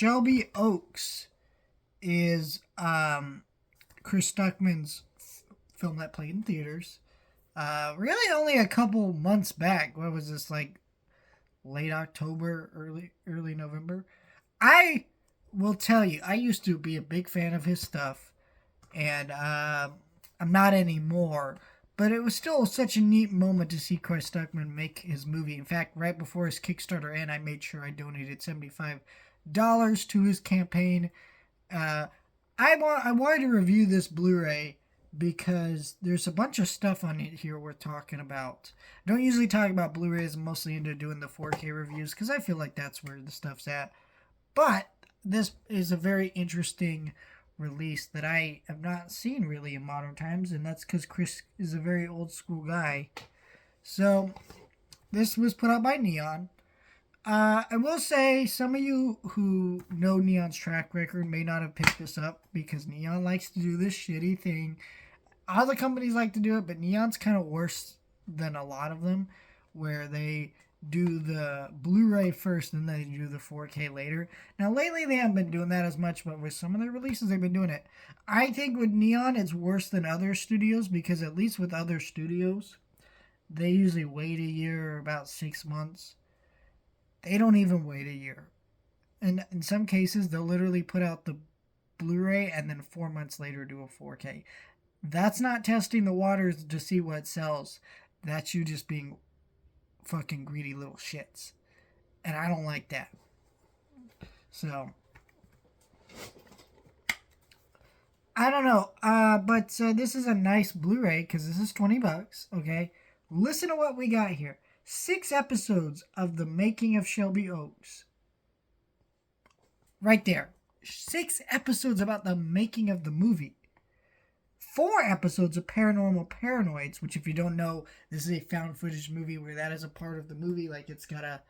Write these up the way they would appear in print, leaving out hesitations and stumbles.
Shelby Oaks is Chris Stuckman's film that played in theaters. Really only a couple months back. What was this, like late October, early November? I will tell you, I used to be a big fan of his stuff, and I'm not anymore. But it was still such a neat moment to see Chris Stuckman make his movie. In fact, right before his Kickstarter end, I made sure I donated $75 to his campaign. I wanted to review this Blu-ray because there's a bunch of stuff on it here worth talking about. I don't usually talk about Blu-rays. I'm mostly into doing the 4K reviews because I feel like that's where the stuff's at. But this is a very interesting release that I have not seen really in modern times, and that's because Chris is a very old school guy. So this was put out by Neon. I will say some of you who know Neon's track record may not have picked this up because Neon likes to do this shitty thing. Other companies like to do it, but Neon's kind of worse than a lot of them, where they do the Blu-ray first and then they do the 4K later. Now lately they haven't been doing that as much, but with some of their releases they've been doing it. I think with Neon it's worse than other studios because at least with other studios they usually wait a year or about 6 months. They don't even wait a year. And in some cases they'll literally put out the Blu-ray and then 4 months later do a 4K. That's not testing the waters to see what sells. That's you just being fucking greedy little shits. And I don't like that. So I don't know. But this is a nice Blu-ray because this is $20. Okay. Listen to what we got here. 6 episodes of the making of Shelby Oaks. Right there. 6 episodes about the making of the movie. 4 episodes of Paranormal Paranoids, which if you don't know, this is a found footage movie where that is a part of the movie. Like it's got a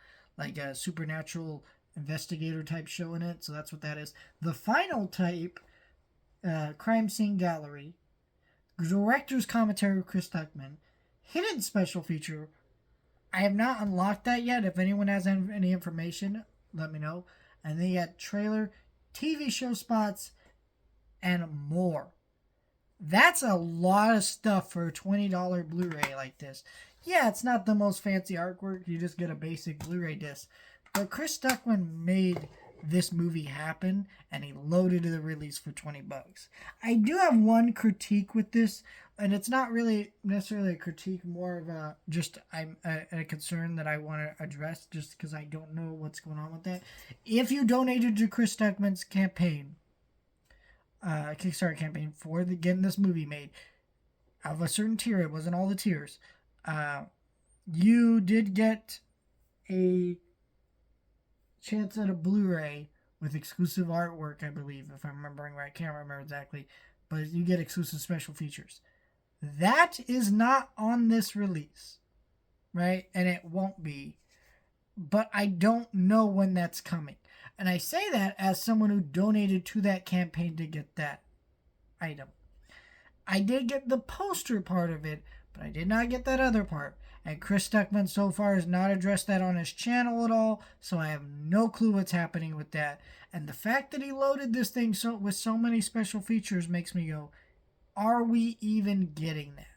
supernatural investigator type show in it. So that's what that is. The final type, crime scene gallery, director's commentary with Chris Tuckman, hidden special feature. I have not unlocked that yet. If anyone has any information, let me know. And then you got trailer, TV show spots, and more. That's a lot of stuff for a $20 Blu-ray like this. Yeah, it's not the most fancy artwork. You just get a basic Blu-ray disc. But Chris Stuckman made this movie happen, and he loaded the release for $20. I do have one critique with this, and it's not really necessarily a critique, more of a a concern that I want to address just because I don't know what's going on with that. If you donated to Chris Stuckman's campaign, Kickstarter campaign for getting this movie made of a certain tier, it wasn't all the tiers, you did get a chance at a Blu-ray with exclusive artwork, I believe, if I'm remembering right. I can't remember exactly, but you get exclusive special features. That is not on this release, right? And it won't be, but I don't know when that's coming. And I say that as someone who donated to that campaign to get that item. I did get the poster part of it, but I did not get that other part. And Chris Stuckman so far has not addressed that on his channel at all, so I have no clue what's happening with that. And the fact that he loaded this thing with so many special features makes me go, are we even getting that?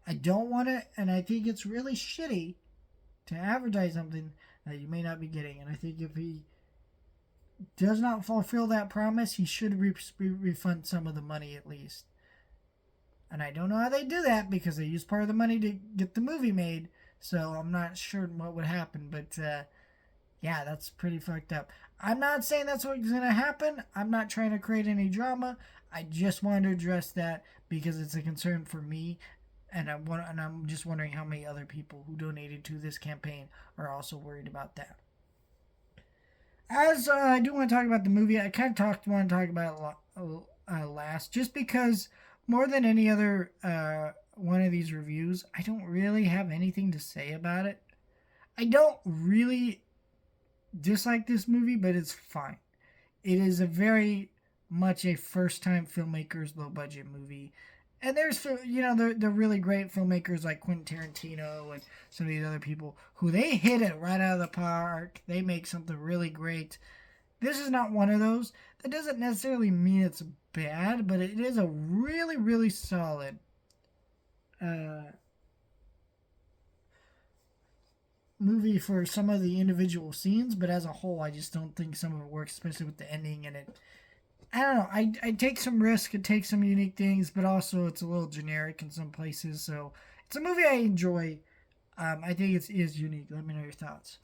I don't want to, and I think it's really shitty to advertise something that you may not be getting. And I think if he does not fulfill that promise, he should refund some of the money at least. And I don't know how they do that because they use part of the money to get the movie made. So I'm not sure what would happen. But yeah, that's pretty fucked up. I'm not saying that's what's going to happen. I'm not trying to create any drama. I just wanted to address that because it's a concern for me. And I'm just wondering how many other people who donated to this campaign are also worried about that. As I do want to talk about the movie, I kind of want to talk about it last, just because more than any other one of these reviews, I don't really have anything to say about it. I don't really dislike this movie, but it's fine. It is a very much a first-time filmmaker's low-budget movie. And there's, the really great filmmakers like Quentin Tarantino and some of these other people who they hit it right out of the park. They make something really great. This is not one of those. That doesn't necessarily mean it's bad, but it is a really, really solid movie for some of the individual scenes, but as a whole, I just don't think some of it works, especially with the ending and it. I don't know. I take some risk. It takes some unique things, but also it's a little generic in some places. So it's a movie I enjoy. I think it is unique. Let me know your thoughts.